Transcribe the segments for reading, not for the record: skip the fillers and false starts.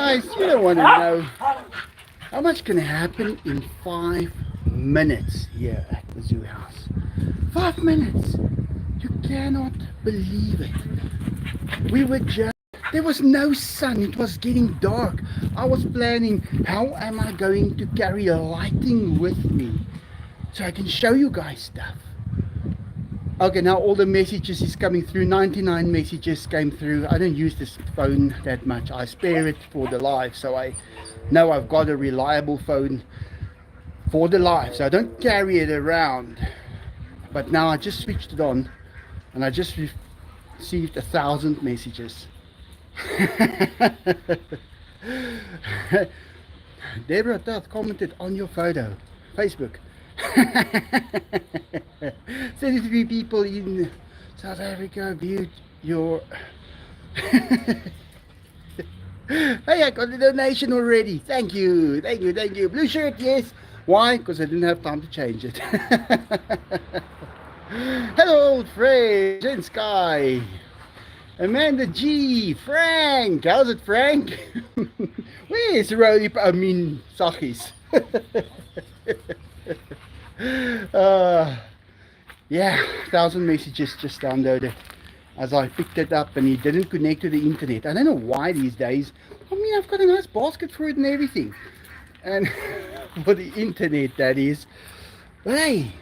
Guys, you don't want to know how much can happen in 5 minutes here at the zoo house. 5 minutes. You cannot believe it. We were just, there was no sun. It was getting dark. I was planning, how am I going to carry a lighting with me so I can show you guys stuff. Okay, now all the messages is coming through. 99 messages came through. I don't use this phone that much. I spare it for the live, so I know I've got a reliable phone for the live, so I don't carry it around. But now I just switched it on and I just received 1,000 messages. Deborah Duff commented on your photo, Facebook. 33 people in South Africa viewed your Hey, I got a donation already. Thank you, thank you, thank you. Blue shirt, yes. Why? Because I didn't have time to change it. Hello, old friend, Jen Sky, Amanda G, Frank. How's it, Frank? Where's Rody? I mean, Sachis. Yeah, 1,000 messages just downloaded as I picked it up, and he didn't connect to the internet. I don't know why these days. I mean, I've got a nice basket for it and everything, and for the internet, that is. But hey,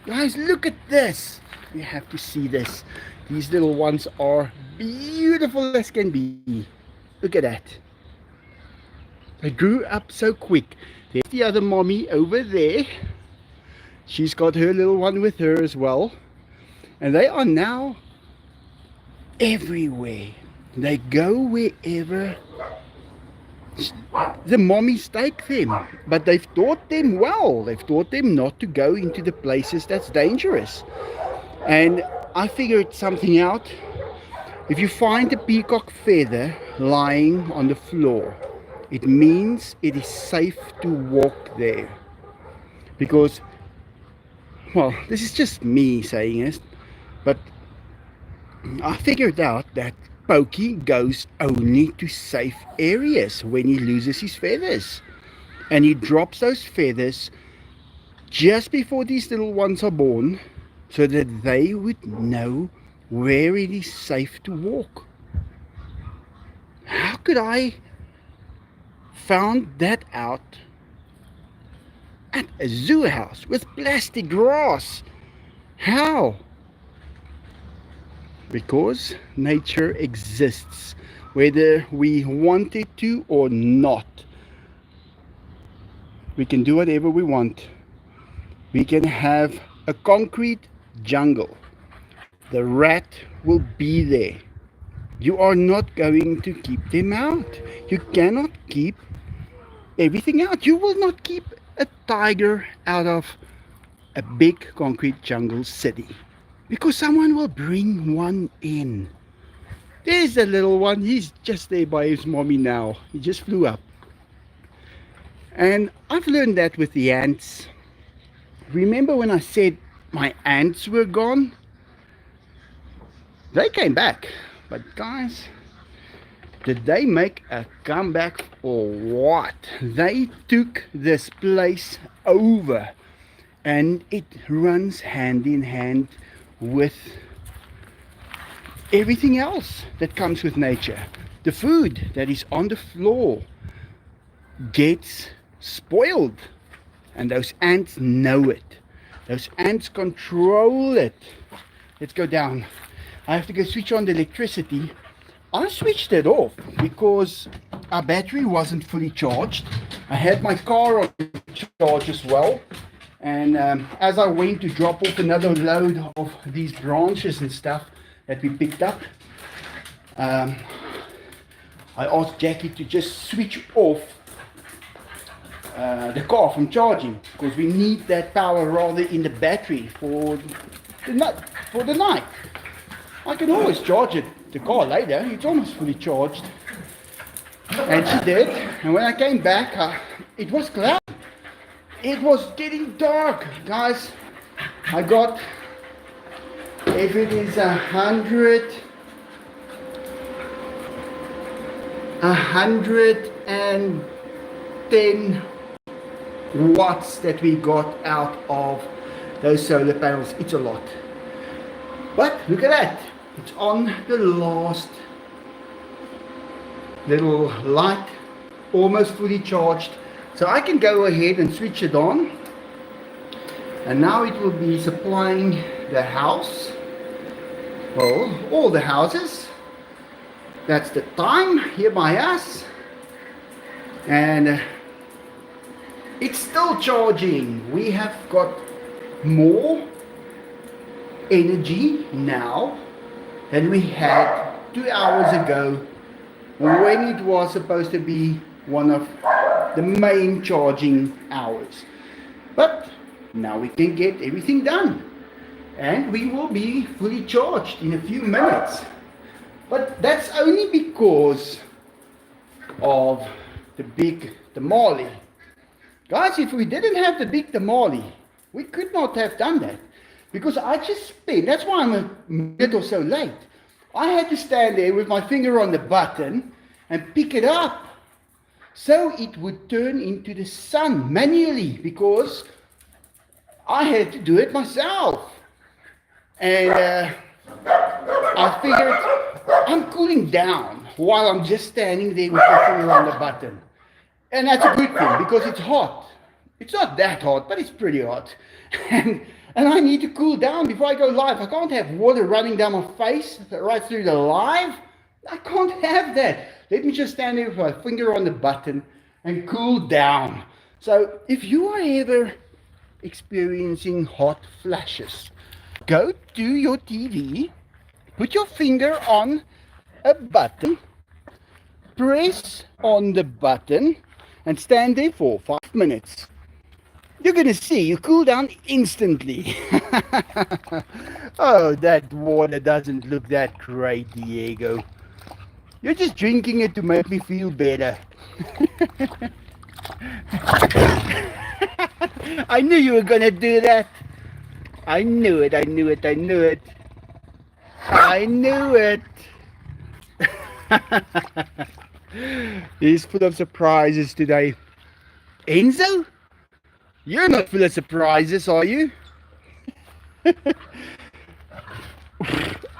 guys, look at this. You have to see this. These little ones are beautiful as can be. Look at that. They grew up so quick. There's the other mommy over there. She's got her little one with her as well. And they are now everywhere. They go wherever the mommies take them. But they've taught them well. They've taught them not to go into the places that's dangerous. And I figured something out. If you find a peacock feather lying on the floor, it means it is safe to walk there. Because, well, this is just me saying it, but I figured out that Pokey goes only to safe areas when he loses his feathers. And he drops those feathers just before these little ones are born, so that they would know where it is safe to walk. How could I found that out at a zoo house with plastic grass? How? Because nature exists, whether we want it to or not. We can do whatever we want. We can have a concrete jungle. The rat will be there. You are not going to keep them out. You cannot keep everything out. You will not keep a tiger out of a big concrete jungle city, because someone will bring one in. There's the little one. He's just there by his mommy now. He just flew up. And I've learned that with the ants. Remember when I said my ants were gone? They came back. But guys, did they make a comeback or what? They took this place over, and it runs hand in hand with everything else that comes with nature. The food that is on the floor gets spoiled, and those ants know it. Those ants control it. Let's go down. I have to go switch on the electricity. I switched it off because our battery wasn't fully charged. I had my car on charge as well, and as I went to drop off another load of these branches and stuff that we picked up, I asked Jackie to just switch off the car from charging, because we need that power rather in the battery for the night. I can always charge the car later. It's almost fully charged. And she did. And when I came back, it was cloudy. It was getting dark, guys. I got, if it is 100, 110 watts that we got out of those solar panels. It's a lot. But look at that. It's on the last little light, almost fully charged. So I can go ahead and switch it on. And now it will be supplying the house. Well, all the houses. That's the time here by us. And it's still charging. We have got more energy now than we had 2 hours ago when it was supposed to be one of the main charging hours. But now we can get everything done and we will be fully charged in a few minutes. But that's only because of the big tamale. Guys, if we didn't have the big tamale, we could not have done that. Because I just spent, that's why I'm a minute or so late. I had to stand there with my finger on the button and pick it up so it would turn into the sun manually, because I had to do it myself. And I figured I'm cooling down while I'm just standing there with my finger on the button. And that's a good thing because it's hot. It's not that hot, but it's pretty hot. And I need to cool down before I go live. I can't have water running down my face right through the live. I can't have that. Let me just stand there with my finger on the button and cool down. So if you are ever experiencing hot flashes, go to your TV, put your finger on a button, press on the button, and stand there for 5 minutes. You're going to see you cool down instantly. Oh, that water doesn't look that great, Diego. You're just drinking it to make me feel better. I knew you were going to do that. I knew it, I knew it, I knew it. I knew it. He's full of surprises today. Enzo? You're not full of surprises, are you?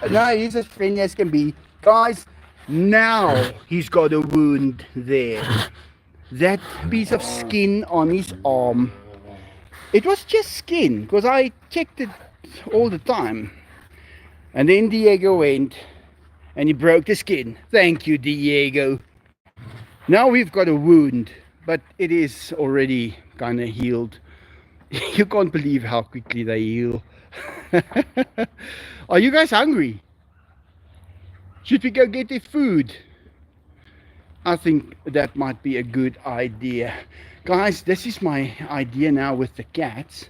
No, he's as friendly as can be. Guys, now he's got a wound there. That piece of skin on his arm. It was just skin, because I checked it all the time. And then Diego went and he broke the skin. Thank you, Diego. Now we've got a wound, but it is already kind of healed. You can't believe how quickly they heal. Are you guys hungry? Should we go get their food? I think that might be a good idea. Guys, this is my idea now with the cats.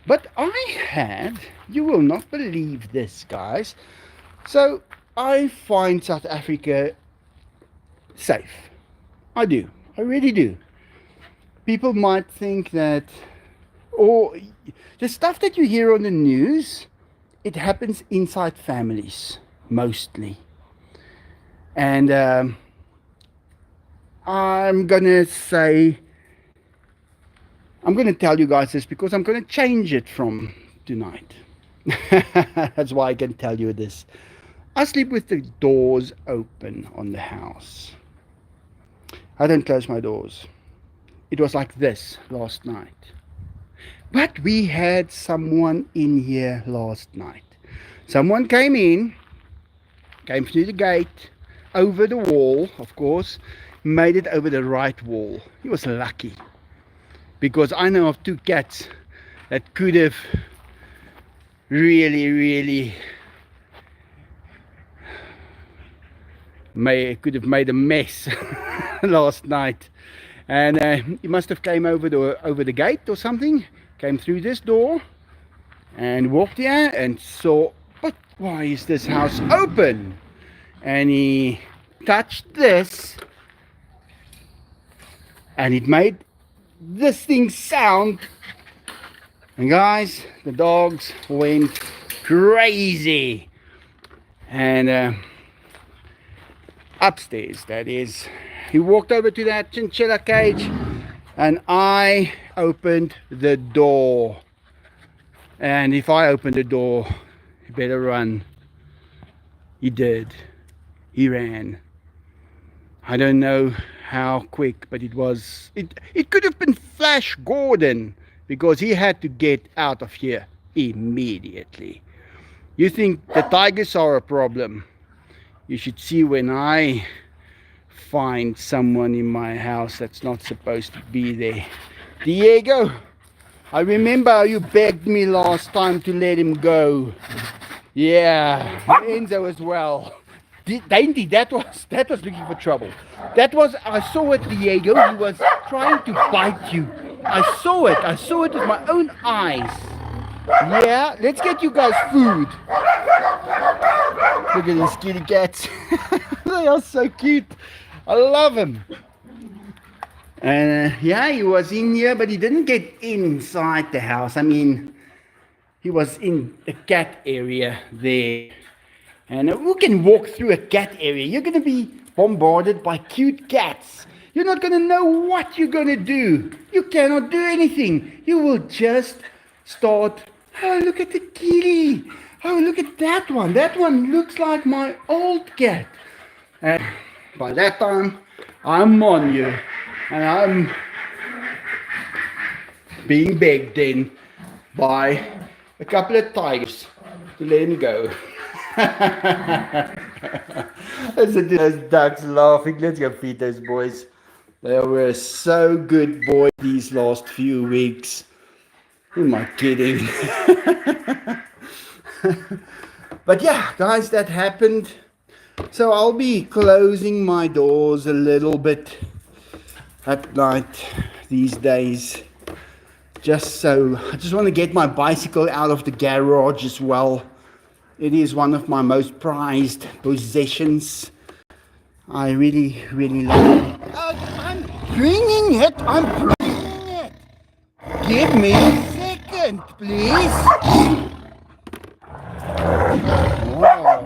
But I had, you will not believe this, guys. So I find South Africa safe. I do. I really do. People might think that, or the stuff that you hear on the news, it happens inside families, mostly. And I'm going to tell you guys this because I'm going to change it from tonight. That's why I can tell you this. I sleep with the doors open on the house. I don't close my doors. It was like this last night. But we had someone in here last night. Someone came in, came through the gate, over the wall, of course, made it over the right wall. He was lucky. Because I know of 2 cats that could have really made a mess last night. And he must have came over the gate or something, came through this door and walked here and saw, but why is this house open? And he touched this and it made this thing sound, and guys, the dogs went crazy. And upstairs, that is. He walked over to that chinchilla cage, and I opened the door. And if I opened the door, you better run. He did. He ran. I don't know how quick, but it could have been Flash Gordon, because he had to get out of here immediately. You think the tigers are a problem? You should see when I find someone in my house that's not supposed to be there. Diego, I remember how you begged me last time to let him go. Yeah, Enzo as well. Dainty, that was looking for trouble. I saw it, Diego. He was trying to bite you. I saw it with my own eyes. Yeah, let's get you guys food. Look at these kitty cats. They are so cute. I love them. And yeah, he was in here, but he didn't get inside the house. I mean, he was in the cat area there. And who can walk through a cat area? You're going to be bombarded by cute cats. You're not going to know what you're going to do. You cannot do anything. You will just start. Oh, look at the kitty. Oh, look at that one. That one looks like my old cat. And by that time, I'm on you. And I'm being begged then by a couple of tigers to let him go. Listen to those ducks laughing. Let's go feed those boys. They were so good boys these last few weeks. Who am I kidding? But yeah, guys, that happened. So I'll be closing my doors a little bit at night these days. I just want to get my bicycle out of the garage as well. It is one of my most prized possessions. I really, really love it. Oh, I'm bringing it. Give me a second, please. Whoa.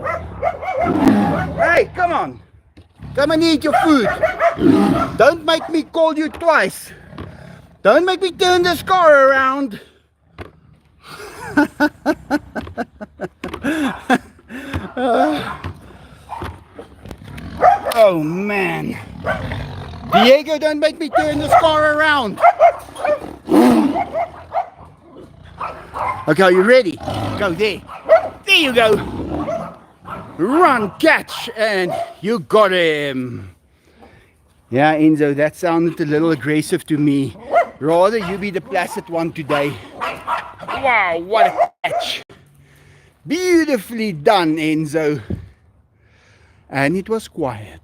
Hey, come on. Come and eat your food. Don't make me call you twice. Don't make me turn this car around. Oh man. Diego, don't make me turn this car around. Okay, are you ready? Go there. There you go. Run, catch, and you got him. Yeah, Enzo, that sounded a little aggressive to me. Rather you be the placid one today. Wow, what a catch. Beautifully done, Enzo. And it was quiet.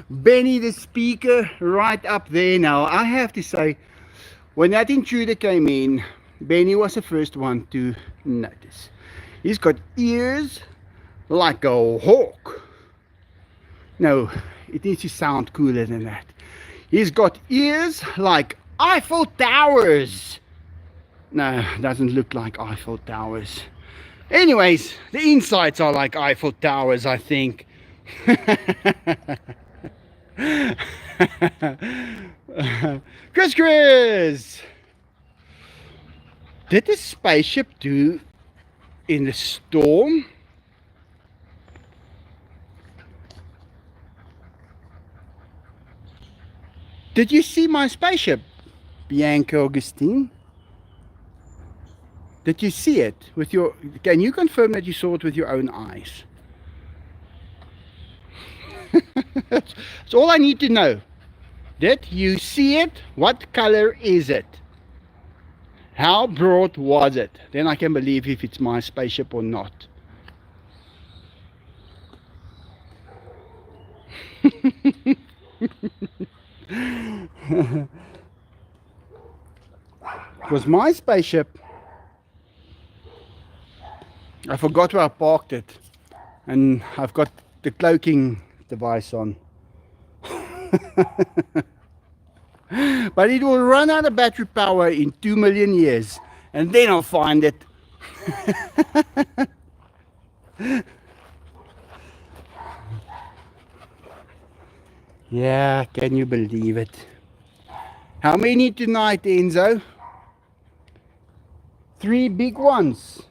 Benny the speaker right up there now. I have to say, when that intruder came in, Benny was the first one to notice. He's got ears like a hawk. No, it needs to sound cooler than that. He's got ears like Eiffel Towers. No, doesn't look like Eiffel Towers. Anyways, the insides are like Eiffel Towers, I think. Chris! Did the spaceship do in the storm? Did you see my spaceship, Bianca Augustine? Did you see it with your... Can you confirm that you saw it with your own eyes? That's all I need to know. Did you see it? What color is it? How broad was it? Then I can believe if it's my spaceship or not. It was my spaceship. I forgot where I parked it, and I've got the cloaking device on. But it will run out of battery power in 2 million years, and then I'll find it. Yeah, can you believe it? How many tonight, Enzo? 3 big ones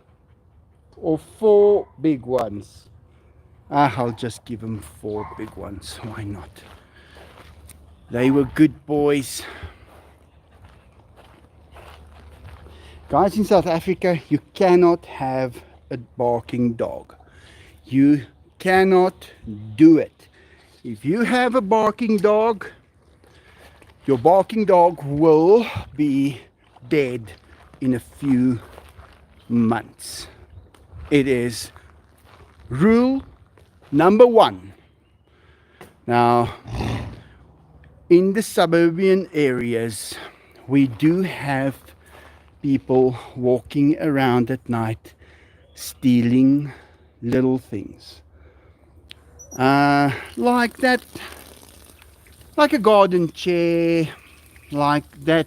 or 4 big ones? I'll just give them 4 big ones. Why not? They were good boys. Guys, in South Africa, you cannot have a barking dog. You cannot do it. If you have a barking dog, your barking dog will be dead in a few months. It is rule number 1. Now, in the suburban areas, we do have people walking around at night stealing little things. Like that, like a garden chair, like that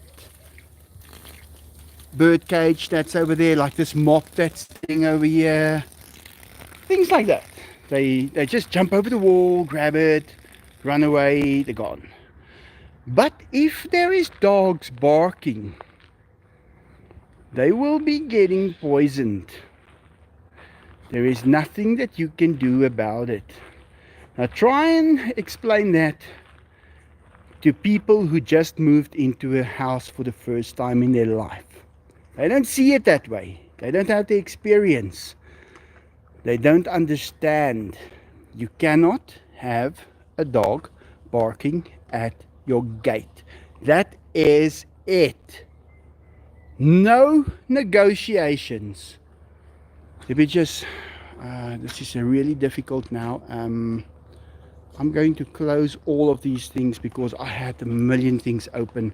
bird cage that's over there, like this mop that's sitting over here. Things like that. They just jump over the wall, grab it, run away, they're gone. But if there is dogs barking, they will be getting poisoned. There is nothing that you can do about it. Now try and explain that to people who just moved into a house for the first time in their life. They don't see it that way. They don't have the experience. They don't understand. You cannot have a dog barking at your gate. That is it. No negotiations. Let me just, this is really difficult now. I'm going to close all of these things because I had a million things open.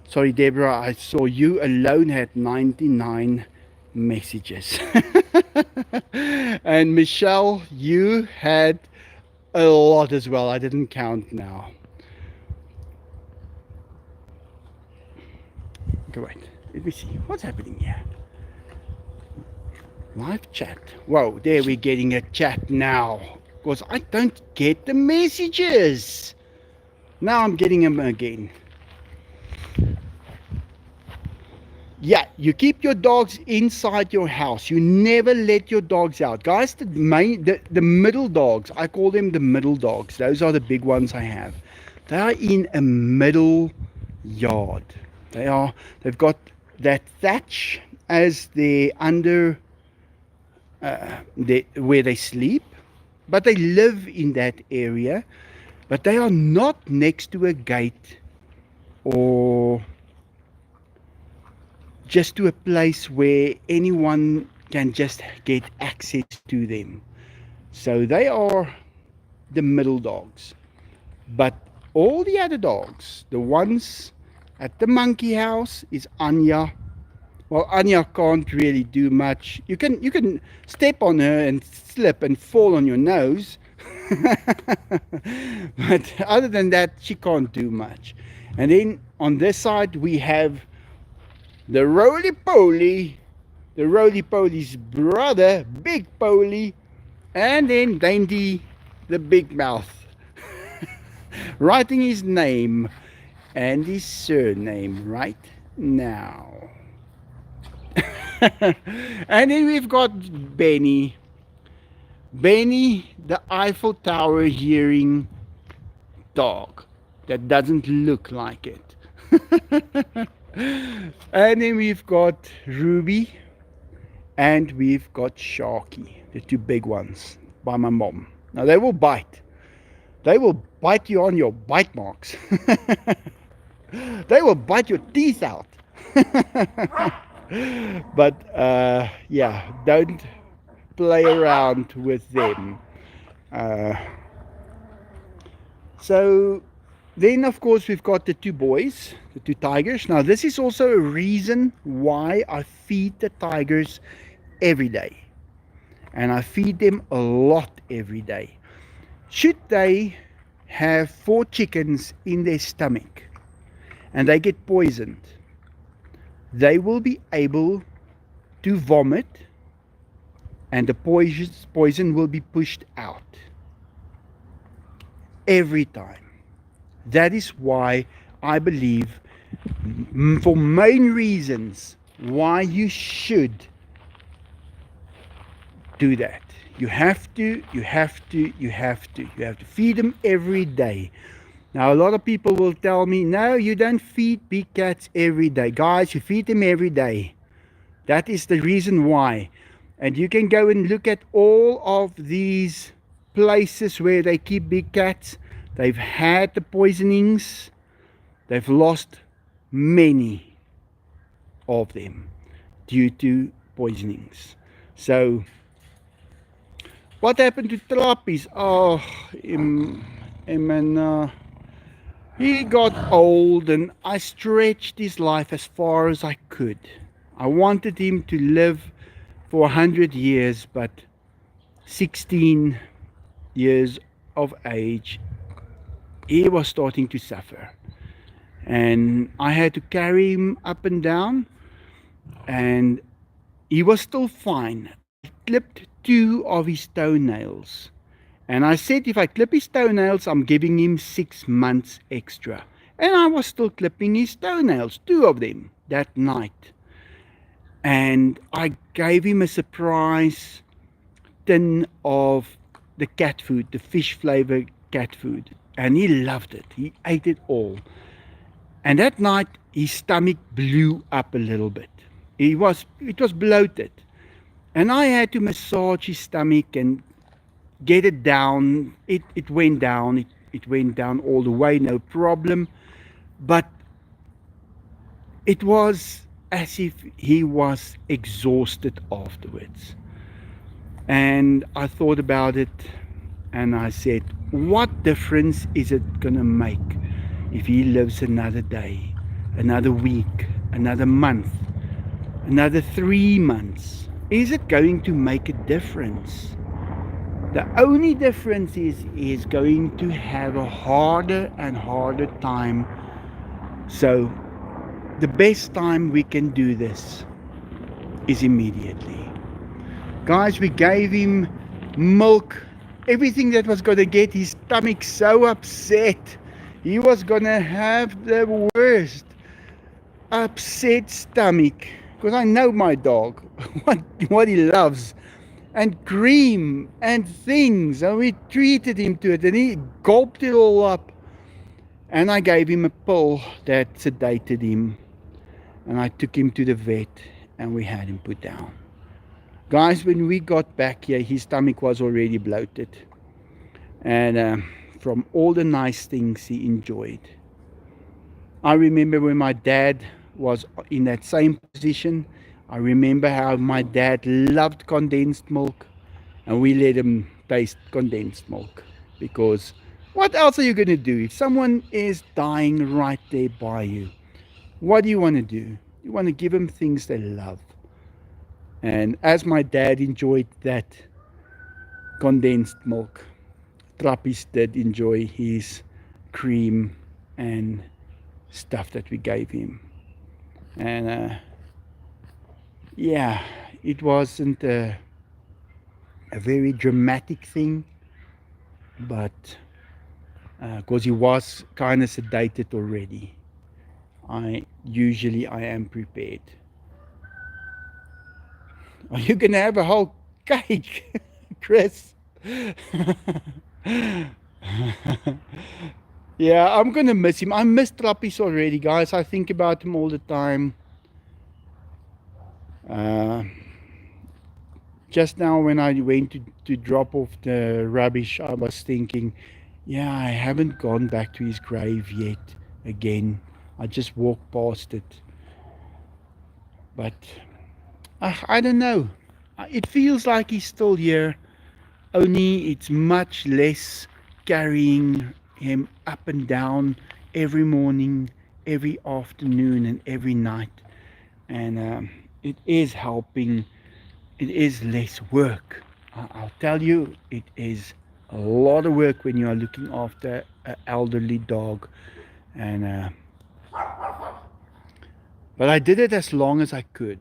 Sorry, Deborah, I saw you alone had 99 messages. And Michelle, you had a lot as well. I didn't count now. Okay, wait. Let me see. What's happening here? Live chat. Whoa, there we're getting a chat now. Because I don't get the messages. Now I'm getting them again. Yeah, you keep your dogs inside your house. You never let your dogs out. Guys, the middle dogs, I call them the middle dogs. Those are the big ones I have. They are in a middle yard. They've got that thatch as their under where they sleep. But they live in that area, but they are not next to a gate or just to a place where anyone can just get access to them. So they are the middle dogs. But all the other dogs, the ones at the monkey house is Anya. Well, Anya can't really do much. You can step on her and slip and fall on your nose. But other than that, she can't do much. And then on this side, we have the roly-poly, the roly-poly's brother, Big Poly, and then Dainty, the big mouth, writing his name and his surname right now. And then we've got Benny, the Eiffel Tower hearing dog that doesn't look like it. And then we've got Ruby, and we've got Sharky, the 2 big ones by my mom. Now they will bite. They will bite you on your bite marks. They will bite your teeth out. But yeah, don't play around with them. So then of course we've got the 2 boys, the 2 tigers. Now this is also a reason why I feed the tigers every day, and I feed them a lot every day. Should they have 4 chickens in their stomach and they get poisoned, they will be able to vomit and the poison will be pushed out every time. That is why I believe, for main reasons why you should do that. You have to, you have to, you have to. You have to feed them every day. Now, a lot of people will tell me, no, you don't feed big cats every day. Guys, you feed them every day. That is the reason why. And you can go and look at all of these places where they keep big cats. They've had the poisonings, they've lost many of them due to poisonings. So, what happened to Droppy? Oh, he got old, and I stretched his life as far as I could. I wanted him to live for 100 years, but 16 years of age, he was starting to suffer. And I had to carry him up and down, and he was still fine. I clipped 2 of his toenails. And I said, if I clip his toenails, I'm giving him 6 months extra. And I was still clipping his toenails, 2 of them, that night. And I gave him a surprise tin of the cat food, the fish flavored cat food. And he loved it. He ate it all. And that night, his stomach blew up a little bit. It was bloated. And I had to massage his stomach and get it down. It went down. It went down all the way, no problem. But it was as if he was exhausted afterwards. And I thought about it, and I said, what difference is it going to make if he lives another day, another week, another month, another 3 months? Is it going to make a difference? The only difference is he's going to have a harder and harder time. So the best time we can do this is immediately. Guys, we gave him milk, everything that was going to get his stomach so upset. He was going to have the worst upset stomach, because I know my dog, what he loves, and cream and things, and we treated him to it, and he gulped it all up. And I gave him a pill that sedated him, and I took him to the vet, and we had him put down. Guys, when we got back here, his stomach was already bloated, and from all the nice things he enjoyed. I remember when my dad was in that same position. I remember how my dad loved condensed milk, and we let him taste condensed milk, because what else are you going to do if someone is dying right there by you? What do you want to do? You want to give them things they love. And as my dad enjoyed that condensed milk, Droppy did enjoy his cream and stuff that we gave him. And yeah, it wasn't a very dramatic thing, but because he was kind of sedated already, I am prepared. Are you gonna have a whole cake, Chris? Yeah, I'm gonna miss him. I miss Droppy already, guys. I think about him all the time. Just now when I went to drop off the rubbish, I was thinking, yeah, I haven't gone back to his grave yet again. I just walked past it. But I don't know. It feels like he's still here, only it's much less carrying him up and down every morning, every afternoon, and every night. And it is helping. It is less work. I'll tell you, it is a lot of work when you are looking after an elderly dog. And but I did it as long as I could.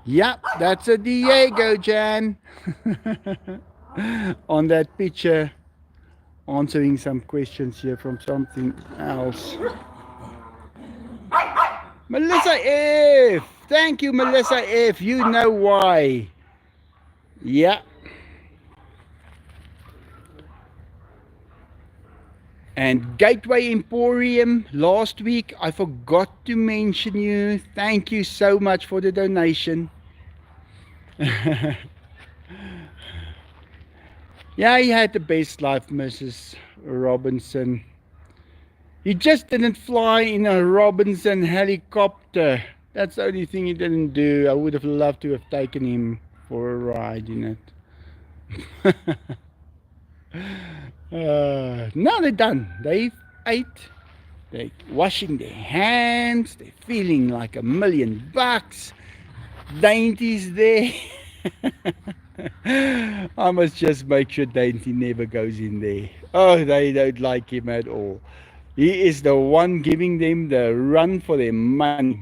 Yep, that's a Diego, Jan. on that picture, answering some questions here from something else. Melissa F. Thank you, Melissa F. You know why. Yeah. And Gateway Emporium, last week I forgot to mention you. Thank you so much for the donation. Yeah, he had the best life, Mrs. Robinson. He just didn't fly in a Robinson helicopter. That's the only thing he didn't do. I would have loved to have taken him for a ride in it. Now they're done. They've ate. They're washing their hands. They're feeling like $1,000,000. Dainty's there. I must just make sure Dainty never goes in there. Oh, they don't like him at all. He is the one giving them the run for their money.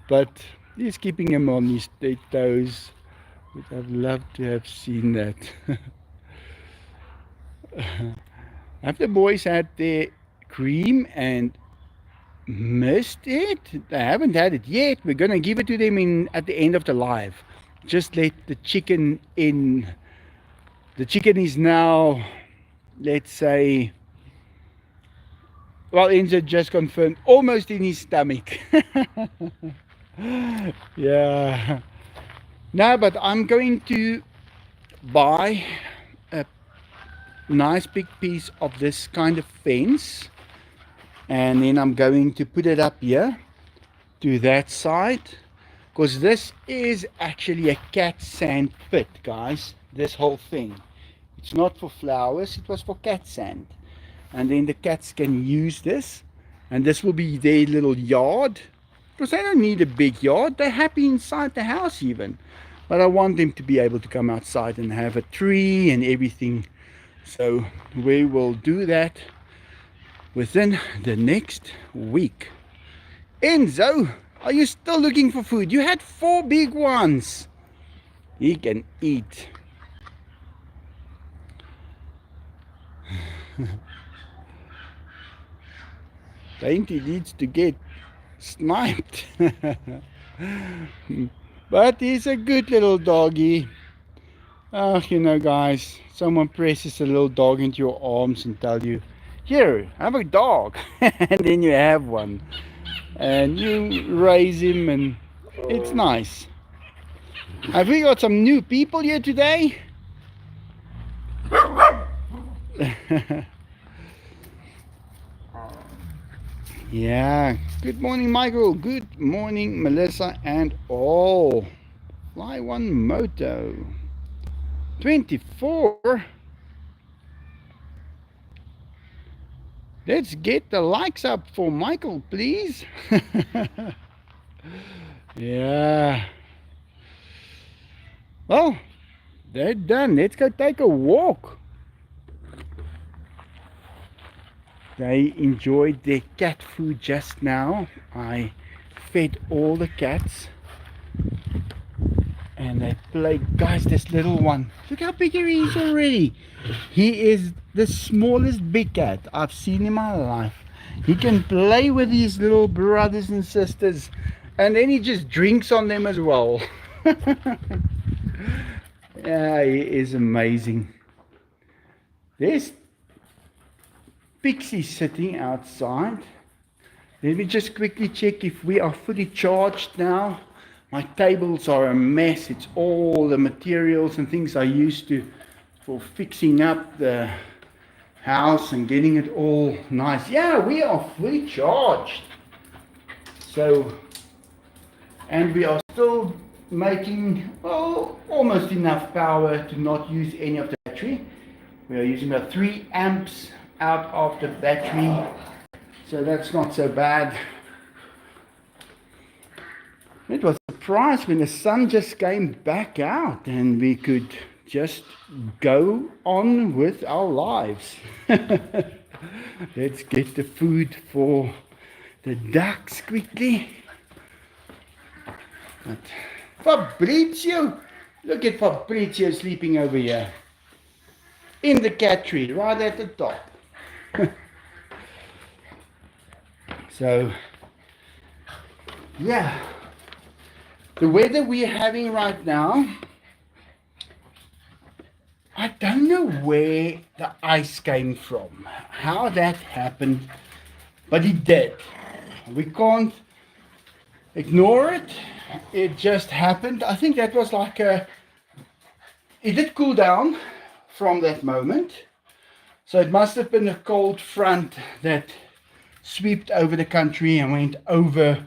But he's keeping him on his toes. But I'd love to have seen that. Have the boys had their cream and missed it? They haven't had it yet. We're gonna give it to them at the end of the live. Just let the chicken in. The chicken is now, let's say, well, Enzo just confirmed, almost in his stomach. Yeah. No, but I'm going to buy a nice big piece of this kind of fence, and then I'm going to put it up here to that side, because this is actually a cat sand pit, guys. This whole thing, it's not for flowers, it was for cat sand, and then the cats can use this, and this will be their little yard, because they don't need a big yard. They're happy inside the house even, but I want them to be able to come outside and have a tree and everything. So we will do that within the next week. Enzo, are you still looking for food? You had 4 big ones. He can eat. Dainty needs to get sniped. But he's a good little doggy. Oh, you know, guys, someone presses a little dog into your arms and tell you, here, have a dog. And then you have one. And you raise him, and it's nice. Have we got some new people here today? Yeah. Good morning, Michael. Good morning, Melissa and all. Fly One Moto. 24. Let's get the likes up for Michael, please. Yeah. Well, they're done. Let's go take a walk. They enjoyed their cat food just now. I fed all the cats. And they played. Guys, this little one, look how big he is already. He is the smallest big cat I've seen in my life. He can play with his little brothers and sisters, and then he just drinks on them as well. Yeah, he is amazing. There's Pixie sitting outside. Let me just quickly check if we are fully charged now. My tables are a mess. It's all the materials and things I used for fixing up the house and getting it all nice. Yeah, we are fully charged. So, and we are still making, well, almost enough power to not use any of the battery. We are using about 3 amps out of the battery, so that's not so bad. It was a surprise when the sun just came back out and we could just go on with our lives. Let's get the food for the ducks quickly. But Fabrizio, Look at Fabrizio sleeping over here. In the cat tree, right at the top. So, yeah. The weather we're having right now, I don't know where the ice came from, how that happened, but it did. We can't ignore it. It just happened. I think that was like it did cool down from that moment. So it must have been a cold front that swept over the country and went over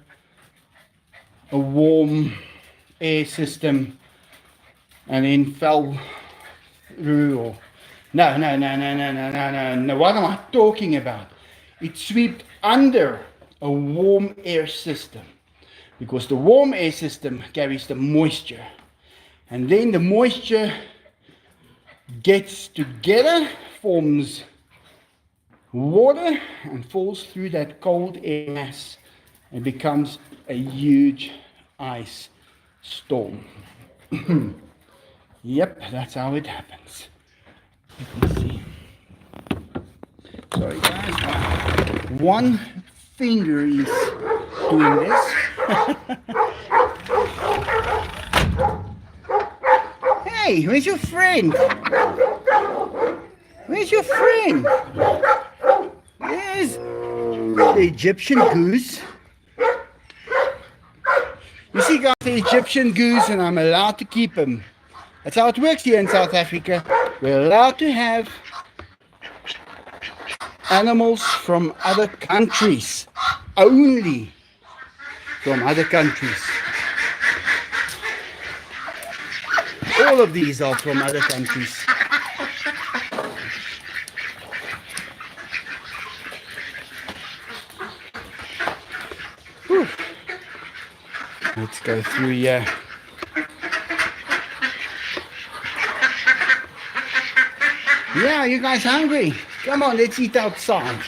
a warm air system and then fell through. Or no, what am I talking about? It swept under a warm air system, because the warm air system carries the moisture, and then the moisture gets together, forms water, and falls through that cold air mass and becomes a huge ice storm. Yep, that's how it happens. Let me see. Sorry guys, one finger is doing this. Hey, where's your friend? Where's your friend? There's the Egyptian goose. You see guys, the Egyptian goose, and I'm allowed to keep him. That's how it works here in South Africa. We're allowed to have animals from other countries. Only from other countries. All of these are from other countries. Whew. Let's go through here. Yeah, you guys hungry? Come on, let's eat outside.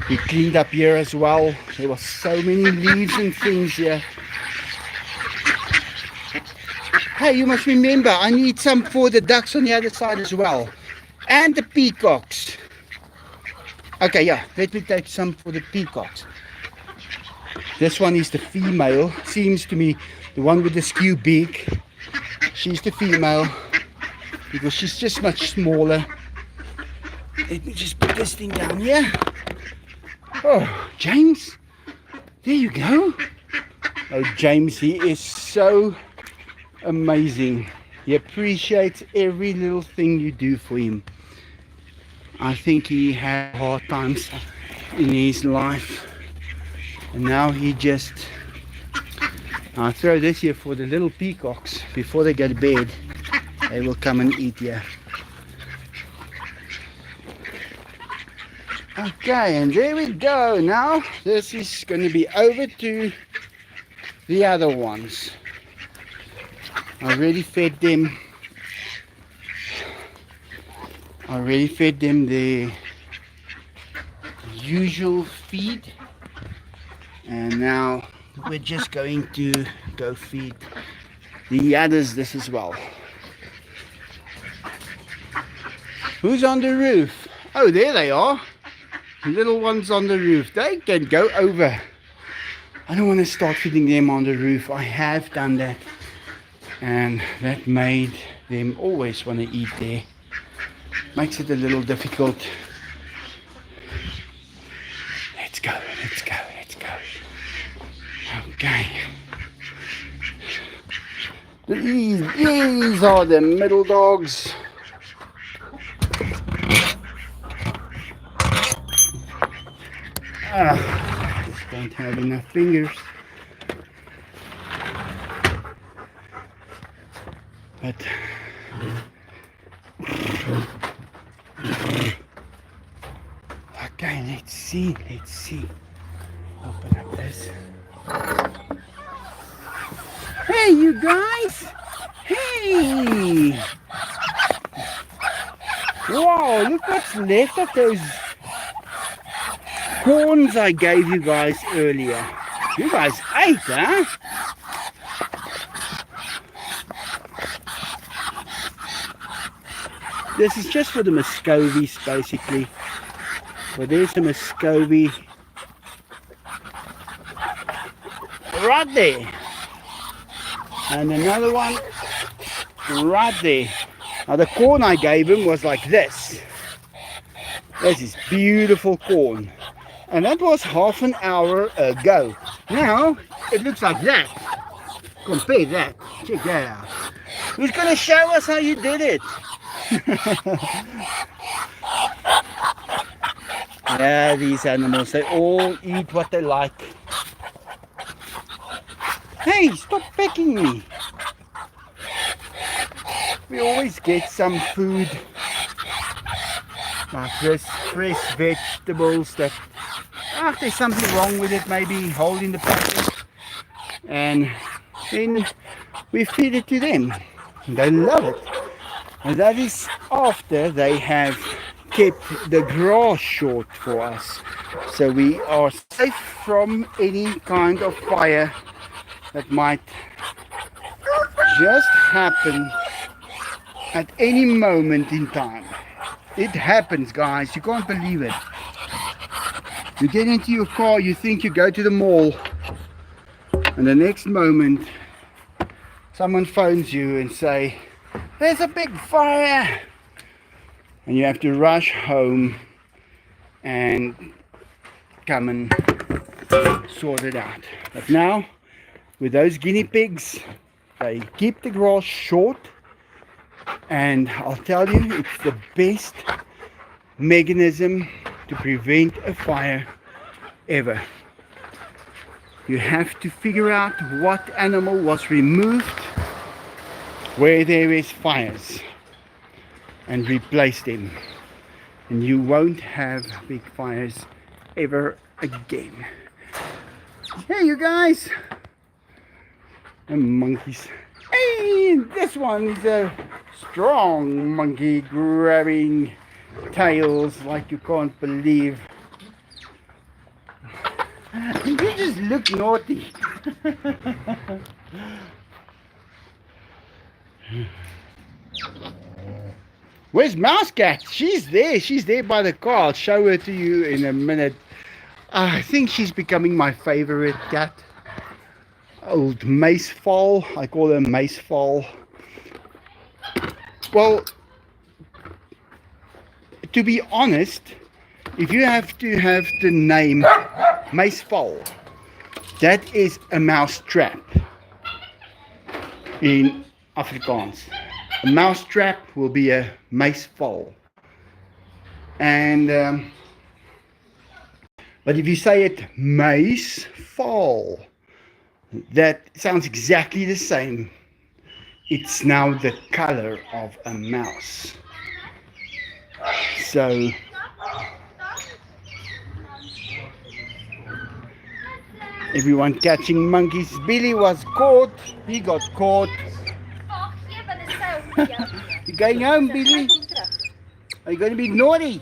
We cleaned up here as well. There were so many leaves and things here. Hey, you must remember, I need some for the ducks on the other side as well. And the peacocks. Okay, yeah, let me take some for the peacocks. This one is the female. Seems to me the one with the skew beak. She's the female, because she's just much smaller. Let me just put this thing down here. Oh, James, there you go. Oh, James, he is so amazing. He appreciates every little thing you do for him. I think he had hard times in his life, and now he just... I'll throw this here for the little peacocks. Before they go to bed, they will come and eat here. Okay, and there we go. Now this is going to be over to the other ones. I already fed them. The usual feed, and now we're just going to go feed the others this as well. Who's on the roof? Oh, there they are. The little ones on the roof. They can go over. I don't want to start feeding them on the roof. I have done that, and that made them always want to eat there. Makes it a little difficult. Let's go. Okay. These are the middle dogs. Just don't have enough fingers. But okay, let's see. Open up this. Hey, you guys! Hey! Wow, look what's left of those corns I gave you guys earlier. You guys ate, huh? This is just for the Muscovies, basically. But there's a Muscovy right there. And another one right there. Now the corn I gave him was like this. This is beautiful corn. And that was half an hour ago. Now it looks like that. Compare that. Check that out. Who's going to show us how you did it? Yeah, these animals, they all eat what they like. Hey, stop pecking me. We always get some food, like this, fresh vegetables that, if there's something wrong with it, maybe hold in the packet. And then we feed it to them. They love it. And that is after they have kept the grass short for us. So we are safe from any kind of fire that might just happen at any moment in time. It happens, guys. You can't believe it. You get into your car, you think you go to the mall, and the next moment someone phones you and say, there's a big fire, and you have to rush home and come and sort it out. But now with those guinea pigs, they keep the grass short, and I'll tell you, it's the best mechanism to prevent a fire ever. You have to figure out what animal was removed where there is fires and replace them, and you won't have big fires ever again. Hey you guys, the monkeys. Hey, this one is a strong monkey, grabbing tails like you can't believe. You just look naughty. Where's Mouse Cat? She's there by the car. I'll show her to you in a minute. I think she's becoming my favorite cat. Old Mace Fall, I call her Mace Fall. Well, to be honest, if you have to have the name Mace Fall, that is a mouse trap in Afrikaans. A mouse trap will be a Mace Fall. And but if you say it Mace Fall, that sounds exactly the same. It's now the color of a mouse. So everyone catching monkeys. Billy was caught. He got caught. You going home, Billy? Are you going to be naughty?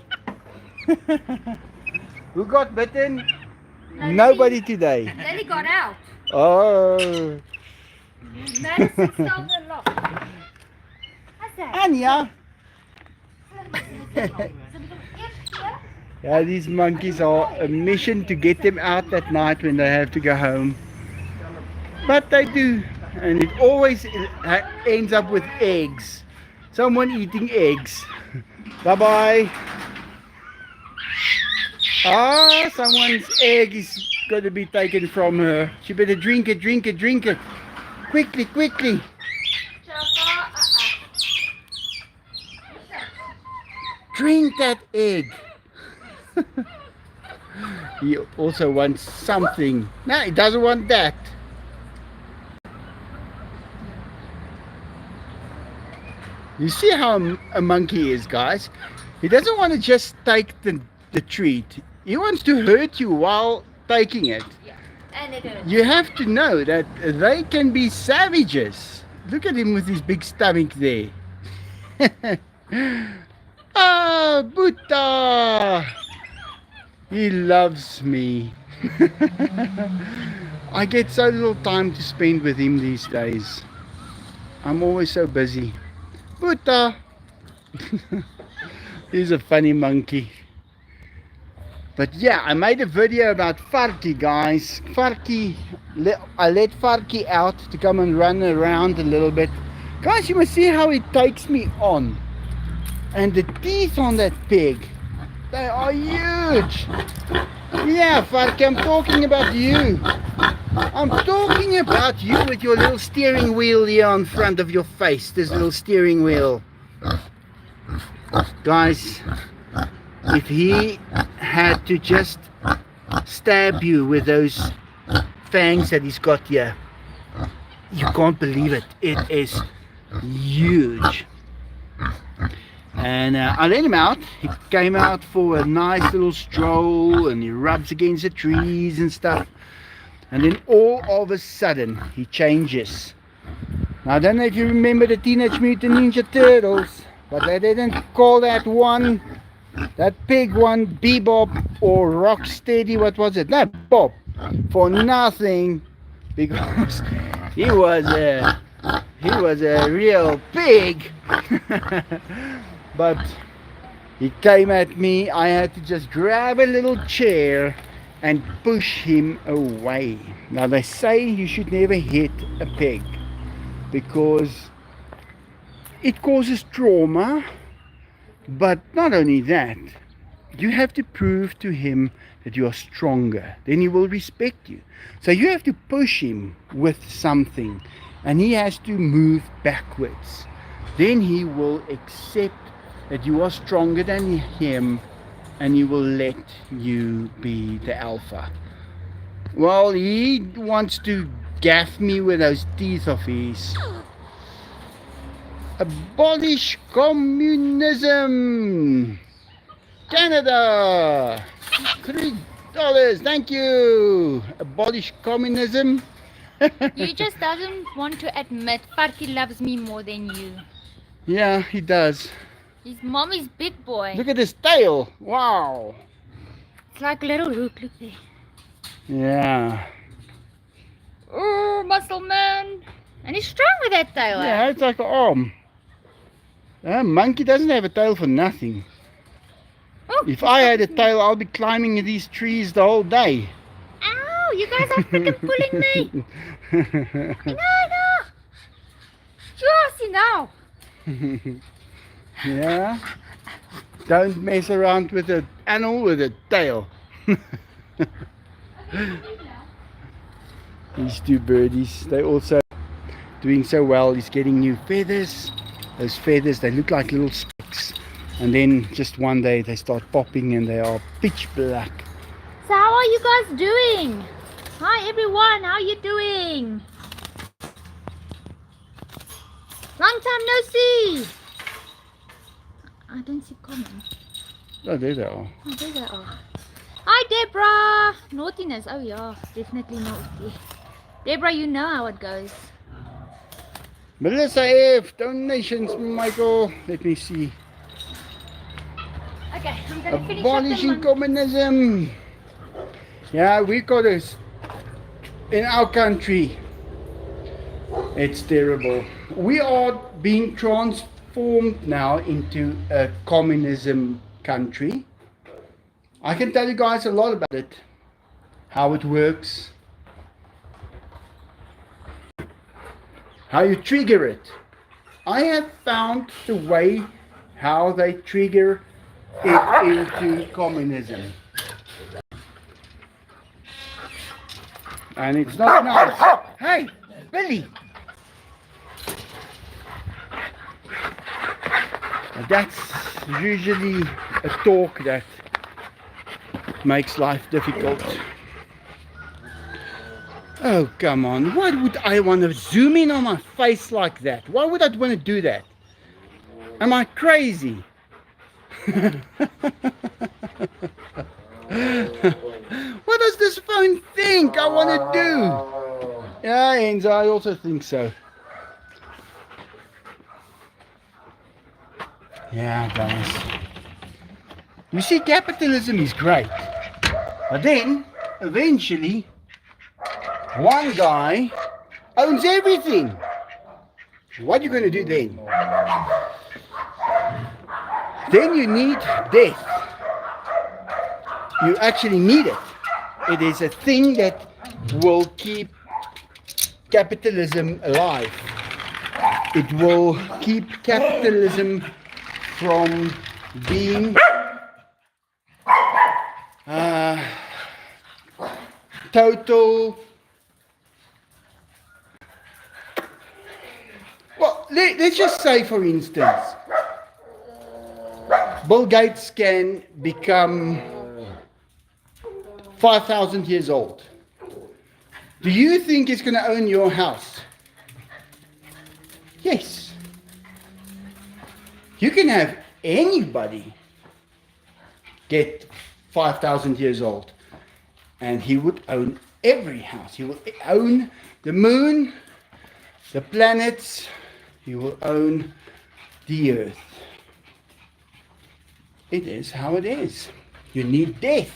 Who got bitten? Nobody today. Lily got out. Oh. Madison stole the lock. Anya. Yeah, these monkeys are a mission to get them out at night when they have to go home. But they do. And it always ends up with eggs. Someone eating eggs. Bye-bye. Ah, someone's egg is going to be taken from her. She better drink it, drink it, drink it. Quickly, quickly. Drink that egg. He also wants something. No, he doesn't want that. You see how a monkey is, guys? He doesn't want to just take the treat. He wants to hurt you while taking it. Yeah. And it hurts. You have to know that they can be savages. Look at him with his big stomach there. Ah, Buddha! He loves me. I get so little time to spend with him these days. I'm always so busy. Buddha! He's a funny monkey. But yeah, I made a video about Farky, guys. Farky, I let Farky out to come and run around a little bit. Guys, you must see how he takes me on. And the teeth on that pig, they are huge. Yeah, Farky, I'm talking about you. I'm talking about you with your little steering wheel here on front of your face. This little steering wheel. Guys, if he had to just stab you with those fangs that he's got here, you can't believe it. It is huge. And I let him out. He came out for a nice little stroll and he rubs against the trees and stuff. And then all of a sudden he changes. Now I don't know if you remember the Teenage Mutant Ninja Turtles, but they didn't call that pig one Bebop or Rocksteady. What was it? No, Bob, for nothing, because he was a real pig. But he came at me. I had to just grab a little chair and push him away. Now they say you should never hit a pig because it causes trauma. But not only that, you have to prove to him that you are stronger. Then he will respect you. So you have to push him with something and he has to move backwards. Then he will accept that you are stronger than him and he will let you be the alpha. Well, he wants to gaff me with those teeth of his. Abolish communism! Canada! $3, thank you! Abolish communism? You just doesn't want to admit Farky loves me more than you. Yeah, he does. He's mommy's big boy. Look at his tail! Wow! It's like a little hook, look there. Yeah. Oh, muscle man. And he's strong with that tail. Yeah, it's like an arm. A monkey doesn't have a tail for nothing. Oh, if I had a tail, I'll be climbing these trees the whole day. Ow, you guys are freaking pulling me. No. Just now. Yeah. Don't mess around with an animal with a tail. These two birdies, they also doing so well. He's getting new feathers. Those feathers, they look like little specks. And then just one day they start popping and they are pitch black. So how are you guys doing? Hi everyone, how are you doing? Long time no see. I don't see comments. Oh, there they are. Oh, there they are. Hi Deborah. Naughtiness. Oh yeah, definitely naughty. Deborah, you know how it goes. Melissa F, donations, Michael. Let me see. Okay, I'm gonna finish Abolishing communism. Yeah, we got this in our country. It's terrible. We are being transformed now into a communism country. I can tell you guys a lot about it, how it works, how you trigger it. I have found the way how they trigger it into communism. And it's not nice. Hey, Billy! That's usually a talk that makes life difficult. Oh, come on. Why would I want to zoom in on my face like that? Why would I want to do that? Am I crazy? What does this phone think I want to do? Yeah, Enzo, I also think so. Yeah, guys. You see, capitalism is great. But then, eventually, one guy owns everything. What are you going to do then? Then you need death. You actually need it. It is a thing that will keep capitalism alive. It will keep capitalism from being total. Well, let's just say, for instance, Bill Gates can become 5,000 years old. Do you think he's going to own your house? Yes. You can have anybody get 5,000 years old, and he would own every house. He will own the moon, the planets, he will own the earth. It is how it is. You need death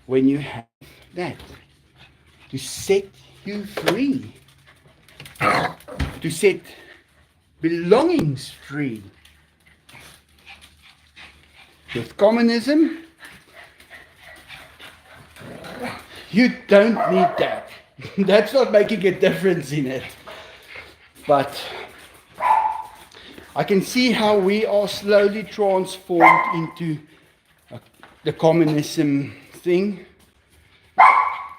when you have that to set you free, to set belongings free. With communism, you don't need that. That's not making a difference in it. But I can see how we are slowly transformed into the communism thing.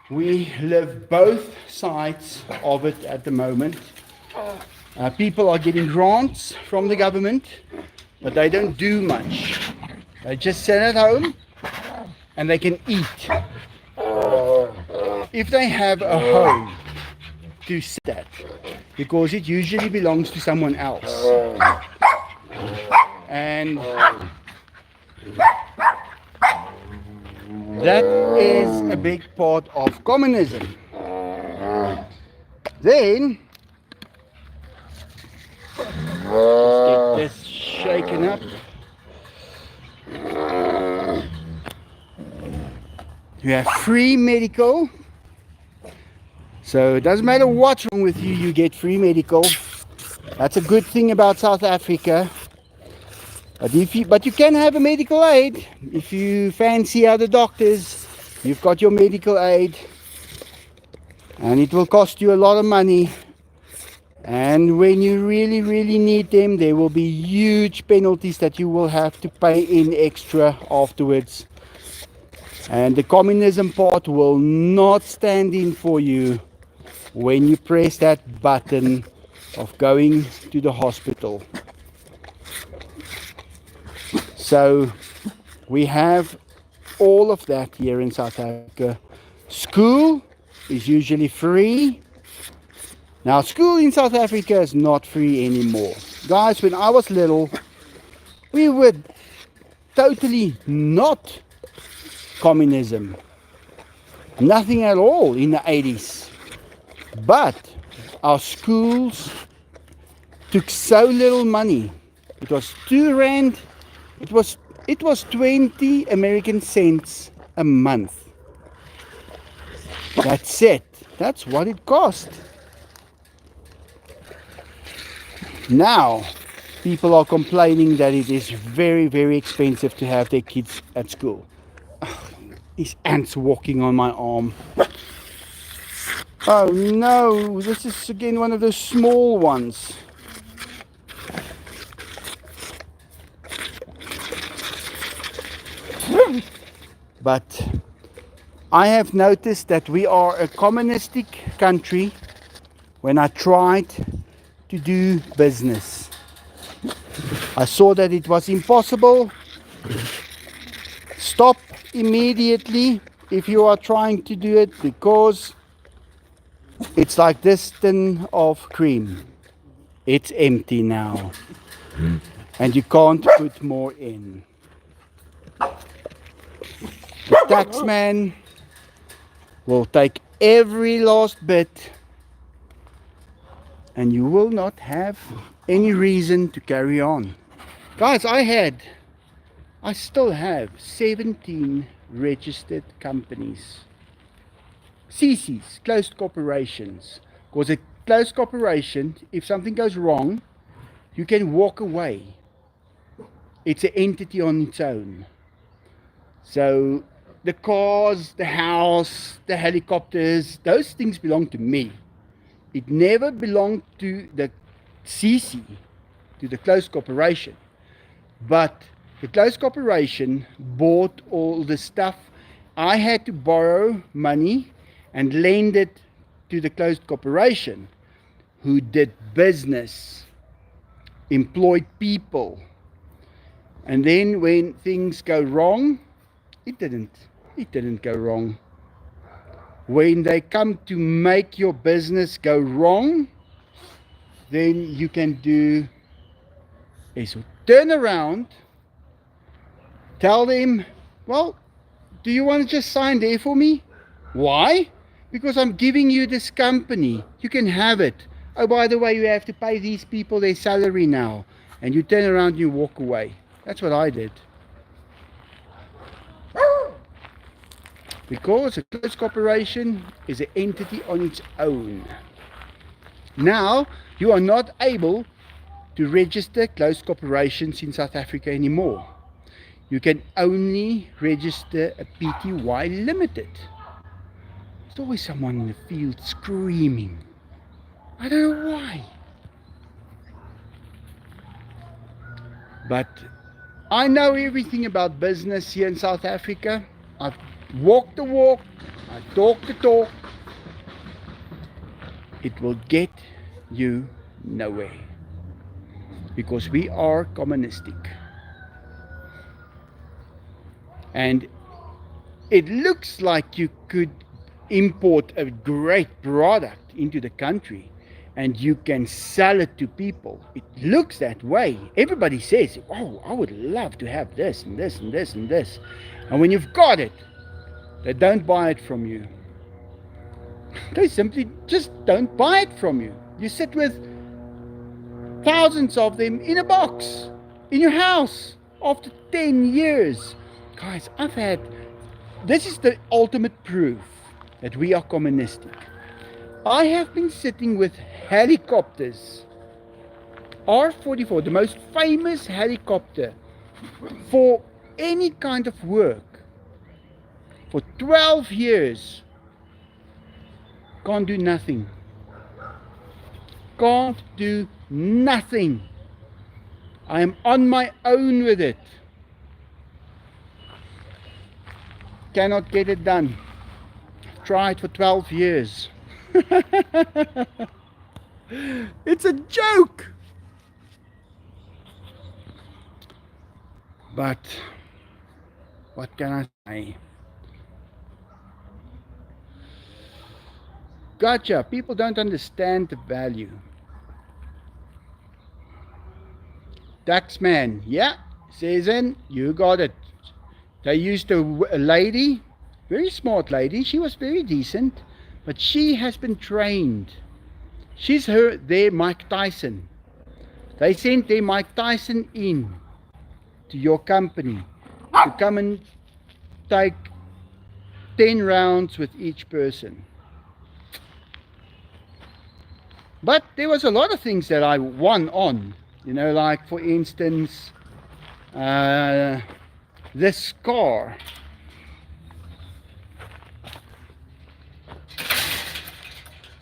We live both sides of it at the moment. People are getting grants from the government, but they don't do much. They just sit at home and they can eat. If they have a home to sit at, because it usually belongs to someone else. And that is a big part of communism. Then, let's get this shaken up. You have free medical. So it doesn't matter what's wrong with you, you get free medical. That's a good thing about South Africa. But you can have a medical aid. If you fancy other doctors, you've got your medical aid. And it will cost you a lot of money. And when you really, really need them, there will be huge penalties that you will have to pay in extra afterwards. And the communism part will not stand in for you when you press that button of going to the hospital. So we have all of that here in South Africa. School is usually free. Now, school in South Africa is not free anymore. Guys, when I was little, we were totally not communism. Nothing at all in the 80s. But our schools took so little money. It was 2 rand. It was 20 American cents a month. That's it. That's what it cost. Now, people are complaining that it is very, very expensive to have their kids at school. These ants walking on my arm. Oh no, this is again one of those small ones. But I have noticed that we are a communistic country when I tried to do business. I saw that it was impossible. Stop immediately if you are trying to do it, because it's like this tin of cream. It's empty now. And you can't put more in. The taxman will take every last bit, and you will not have any reason to carry on. Guys, I still have 17 registered companies. CCs, closed corporations. Because a closed corporation, if something goes wrong, you can walk away. it's an entity on its own. So the cars, the house, the helicopters, those things belong to me. It never belonged to the CC, to the closed corporation. But the closed corporation bought all the stuff. I had to borrow money and lend it to the closed corporation, who did business, employed people. And then when things go wrong, it didn't go wrong. When they come to make your business go wrong, then you can do is turn around, tell them, well, do you want to just sign there for me? Why? Because I'm giving you this company. You can have it. Oh, by the way, you have to pay these people their salary now. And you turn around and you walk away. That's what I did. Because a closed corporation is an entity on its own. Now, you are not able to register closed corporations in South Africa anymore. You can only register a Pty Limited. There's always someone in the field screaming. I don't know why. But I know everything about business here in South Africa. I've walked the walk, I talk the talk. It will get you nowhere. Because we are communistic. And it looks like you could import a great product into the country and you can sell it to people. It looks that way. Everybody says, oh, I would love to have this and this and this and this. And when you've got it, they don't buy it from you. They simply just don't buy it from you. You sit with thousands of them in a box in your house after 10 years. Guys, this is the ultimate proof that we are communistic. I have been sitting with helicopters, R-44, the most famous helicopter for any kind of work, for 12 years. Can't do nothing. Can't do nothing. I am on my own with it. Cannot get it done. Tried for 12 years. It's a joke. But what can I say? Gotcha. People don't understand the value. Taxman, yeah, says in, you got it. They used a lady, very smart lady. She was very decent, but she has been trained. She's their Mike Tyson. They sent their Mike Tyson in to your company to come and take 10 rounds with each person. But there was a lot of things that I won on. You know, like for instance, this car.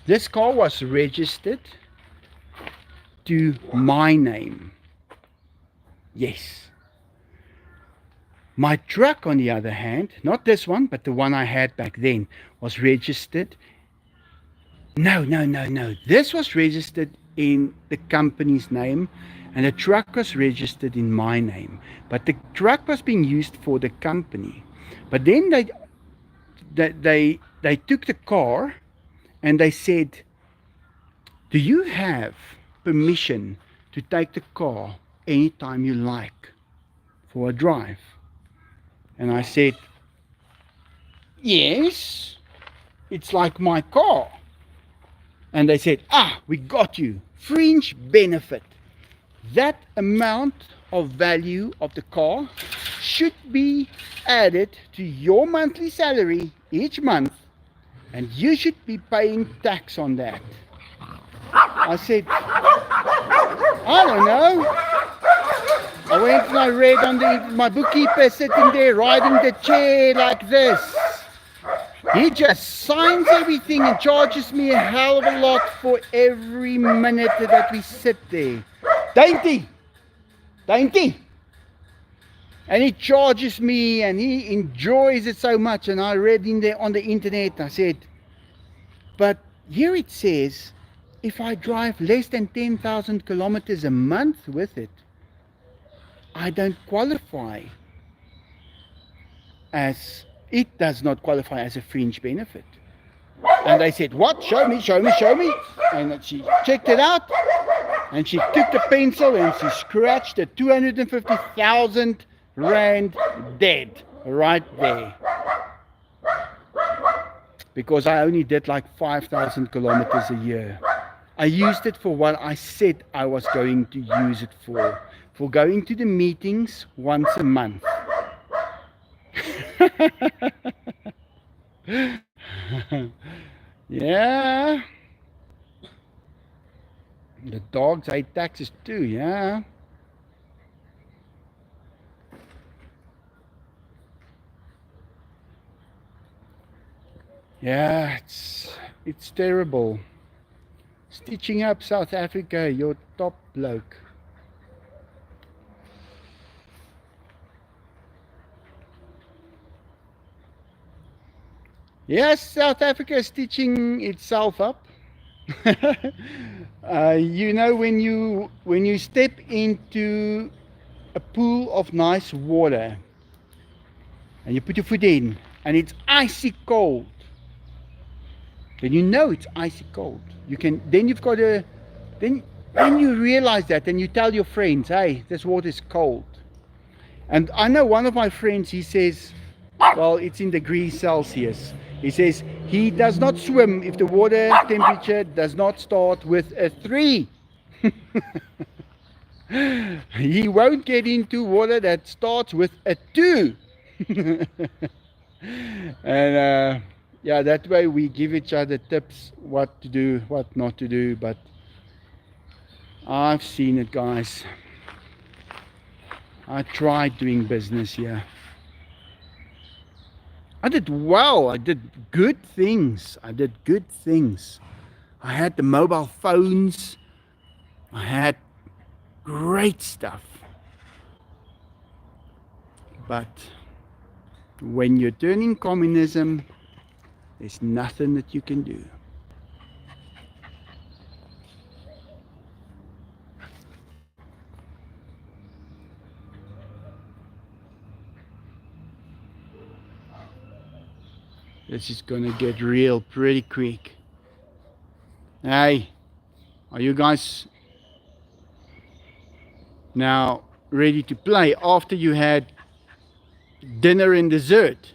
This car was registered to my name. Yes. My truck, on the other hand, not this one, but the one I had back then, was registered. No. This was registered in the company's name, and the truck was registered in my name. But the truck was being used for the company. But then they took the car and they said, do you have permission to take the car anytime you like for a drive? And I said, yes, it's like my car. And they said, we got you, fringe benefit. That amount of value of the car should be added to your monthly salary each month, and you should be paying tax on that. I said, I don't know. I went and I read on my bookkeeper sitting there riding the chair like this. He just signs everything and charges me a hell of a lot for every minute that we sit there. Dainty! Dainty! And he charges me and he enjoys it so much. And I read in there on the internet, I said, but here it says, if I drive less than 10,000 kilometers a month with it, I don't qualify as, it does not qualify as a fringe benefit. And they said, what? Show me, show me, show me. And she checked it out and she took the pencil and she scratched the 250,000 rand dead right there. Because I only did like 5,000 kilometers a year. I used it for what I said I was going to use it for going to the meetings once a month. Yeah. The dogs hate taxes too, yeah. Yeah, it's terrible. Stitching up South Africa, your top bloke. Yes, South Africa is stitching itself up. You know, when you step into a pool of nice water and you put your foot in and it's icy cold, then you know it's icy cold. Then you've got to, then you realize that and you tell your friends, hey, this water is cold. And I know one of my friends, he says, well, it's in degrees Celsius. He says he does not swim if the water temperature does not start with a 3. He won't get into water that starts with a 2. And yeah, that way we give each other tips what to do, what not to do. But I've seen it, guys. I tried doing business here. I did well. I did good things. I did good things. I had the mobile phones. I had great stuff. But when you're turning communism, there's nothing that you can do. This is gonna get real pretty quick. Hey, are you guys now ready to play after you had dinner and dessert?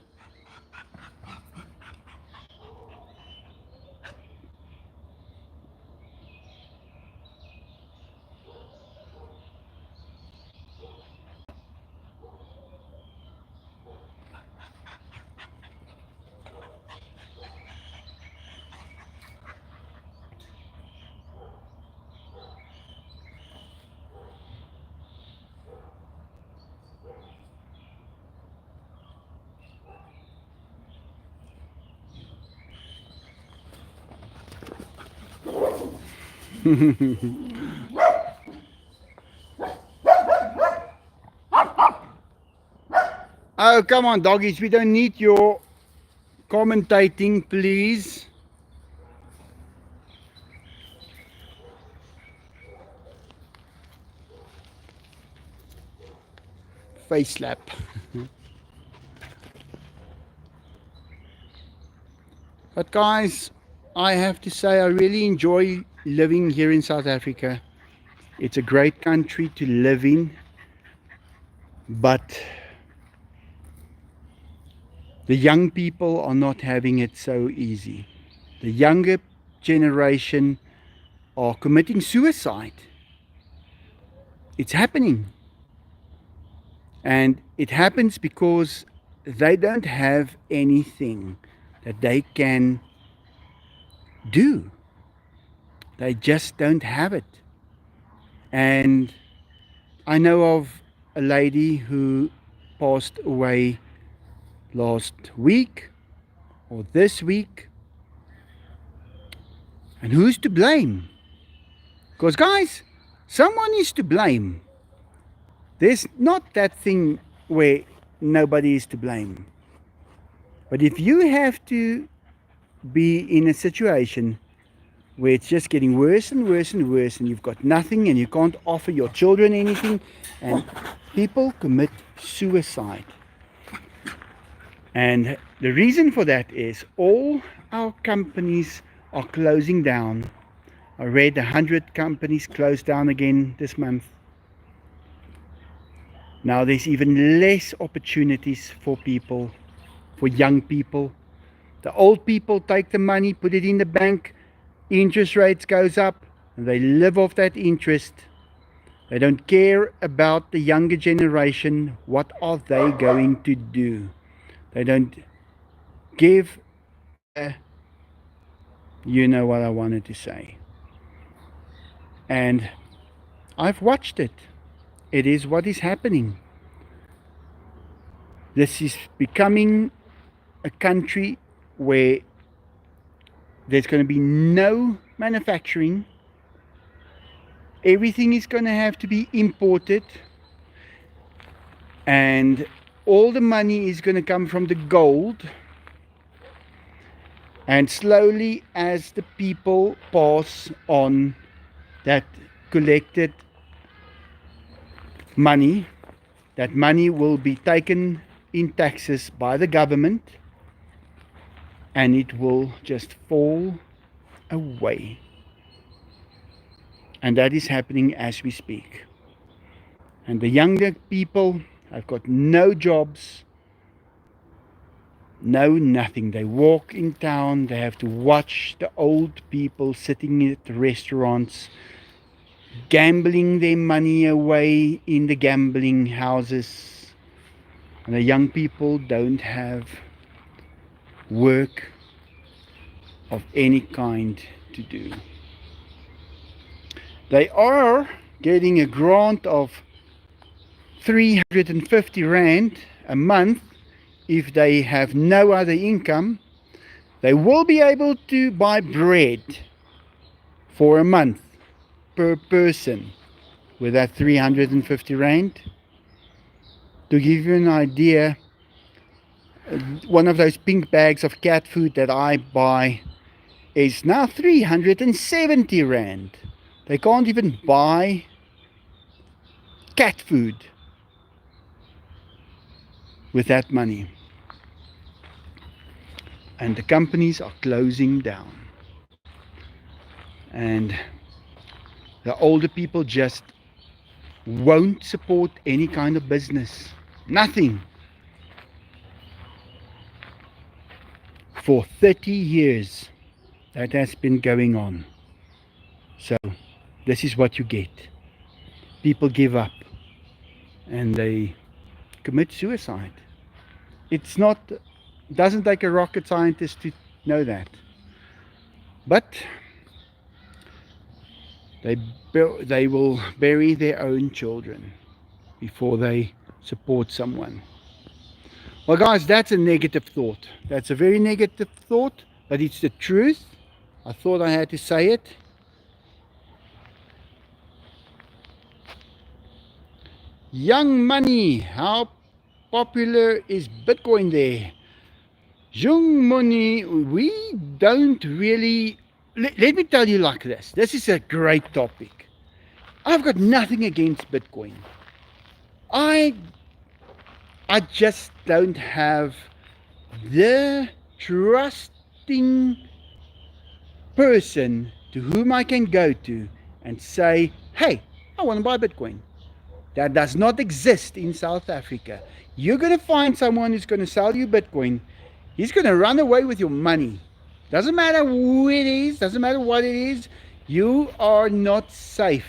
Oh, come on, doggies. We don't need your commentating, please. Face slap. But guys, I have to say I really enjoy living here in South Africa. It's a great country to live in, but the young people are not having it so easy. The younger generation are committing suicide. It's happening. And it happens because they don't have anything that they can do. They just don't have it. And I know of a lady who passed away last week or this week. And who's to blame? Because, guys, someone is to blame. There's not that thing where nobody is to blame. But if you have to be in a situation where it's just getting worse and worse and worse, and you've got nothing and you can't offer your children anything, and people commit suicide. And the reason for that is all our companies are closing down. I read 100 companies closed down again this month. Now there's even less opportunities for people, for young people. The old people take the money, put it in the bank, interest rates goes up, and they live off that interest. They don't care about the younger generation. What are they going to do? They don't give a, you know what I wanted to say. And I've watched it. It is what is happening. This is becoming a country where there's going to be no manufacturing. Everything is going to have to be imported. And all the money is going to come from the gold. And slowly, as the people pass on that collected money, that money will be taken in taxes by the government, and it will just fall away. And that is happening as we speak. And the younger people have got no jobs, no nothing. They walk in town, they have to watch the old people sitting at the restaurants, gambling their money away in the gambling houses. And the young people don't have work of any kind to do. They are getting a grant of 350 Rand a month. If they have no other income, they will be able to buy bread for a month per person with that 350 Rand. To give you an idea, one of those pink bags of cat food that I buy is now 370 Rand. They can't even buy cat food with that money. And the companies are closing down. And the older people just won't support any kind of business. Nothing. For 30 years that has been going on. So this is what you get. People give up and they commit suicide. It's not, doesn't take a rocket scientist to know that. But they will bury their own children before they support someone. Well, guys, that's a negative thought. That's a very negative thought, but it's the truth. I thought I had to say it. Young money, how popular is Bitcoin there? Young money, we don't really... Let me tell you like this. This is a great topic. I've got nothing against Bitcoin. I just don't have the trusting person to whom I can go to and say, hey, I want to buy Bitcoin. That does not exist in South Africa. You're going to find someone who's going to sell you Bitcoin. He's going to run away with your money. Doesn't matter who it is, doesn't matter what it is. You are not safe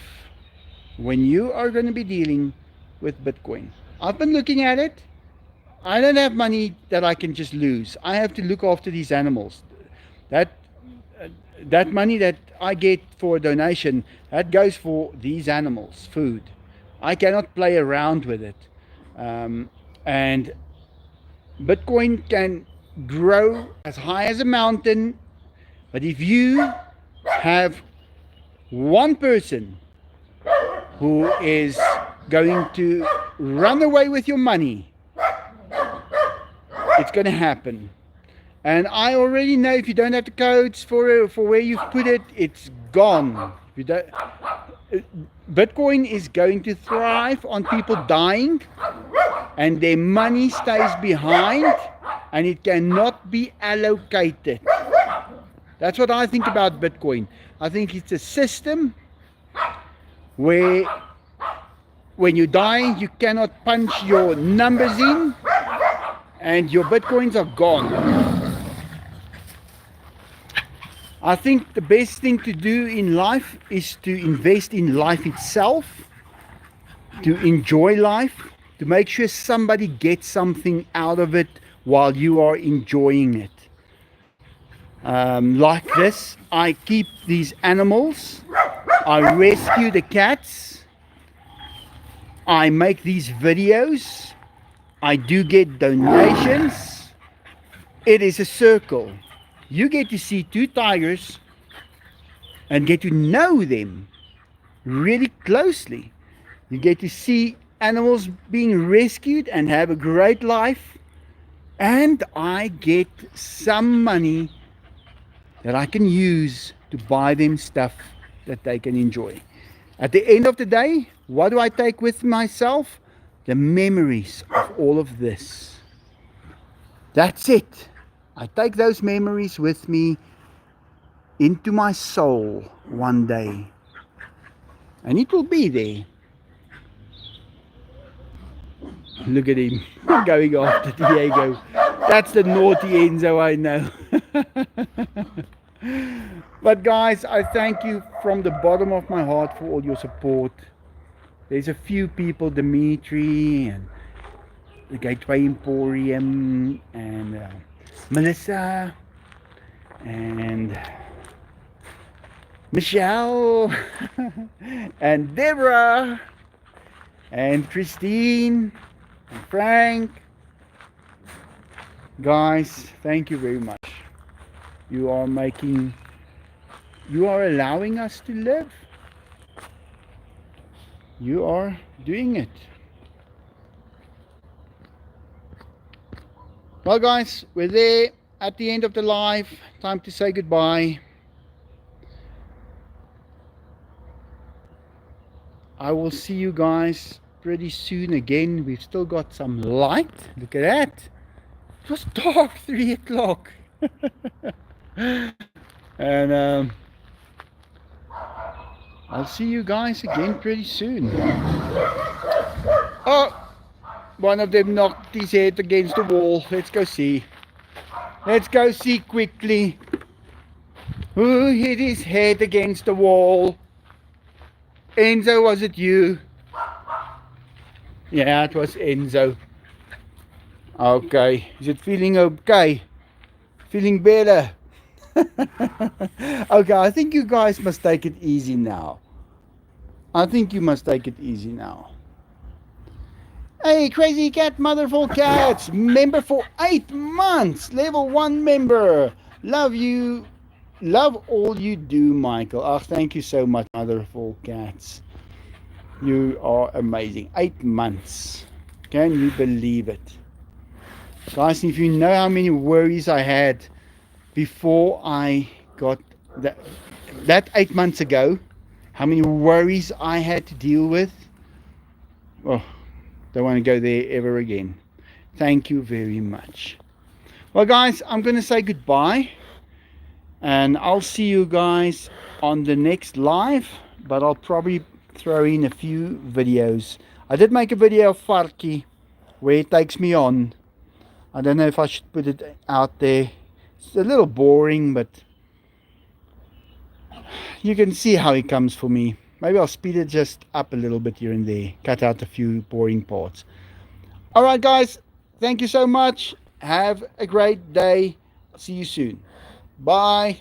when you are going to be dealing with Bitcoin. I've been looking at it. I don't have money that I can just lose. I have to look after these animals. That money that I get for a donation, that goes for these animals, food. I cannot play around with it. And Bitcoin can grow as high as a mountain, but if you have one person who is going to run away with your money, it's going to happen. And I already know if you don't have the codes for where you've put it, it's gone. If you don't, Bitcoin is going to thrive on people dying, and their money stays behind, and it cannot be allocated. That's what I think about Bitcoin. I think it's a system where when you die, you cannot punch your numbers in, and your Bitcoins are gone. I think the best thing to do in life is to invest in life itself, to enjoy life, to make sure somebody gets something out of it while you are enjoying it. Like this, I keep these animals, I rescue the cats, I make these videos, I do get donations. It is a circle. You get to see two tigers and get to know them really closely. You get to see animals being rescued and have a great life. And I get some money that I can use to buy them stuff that they can enjoy. At the end of the day, what do I take with myself? The memories of all of this. That's it. I take those memories with me into my soul one day, and it will be there. Look at him going after Diego. That's the naughty Enzo, I know. But guys, I thank you from the bottom of my heart for all your support. There's a few people, Dimitri and the Gateway Emporium and Melissa and Michelle and Deborah and Christine and Frank. Guys, thank you very much. You are allowing us to live. You are doing it. Well guys, we're there at the end of the live. Time to say goodbye. I will see you guys pretty soon again. We've still got some light. Look at that. It was dark 3 o'clock. And I'll see you guys again pretty soon. Oh! One of them knocked his head against the wall. Let's go see. Let's go see quickly. Who hit his head against the wall? Enzo, was it you? Yeah, it was Enzo. Okay. Is it feeling okay? Feeling better? Okay, I think you guys must take it easy now. I think you must take it easy now. Hey, Crazy Cat, Motherful Cats, member for 8 months, level 1 member. Love you, love all you do, Michael. Oh, thank you so much, Motherful Cats. You are amazing. 8 months. Can you believe it? Guys, if you know how many worries I had before I got that 8 months ago, how many worries I had to deal with. Oh, don't want to go there ever again. Thank you very much. Well guys, I'm going to say goodbye, and I'll see you guys on the next live, but I'll probably throw in a few videos. I did make a video of Farki where it takes me on. I don't know if I should put it out there. It's a little boring, but you can see how it comes for me. Maybe I'll speed it just up a little bit here and there. Cut out a few boring parts. Alright guys, thank you so much. Have a great day. See you soon. Bye.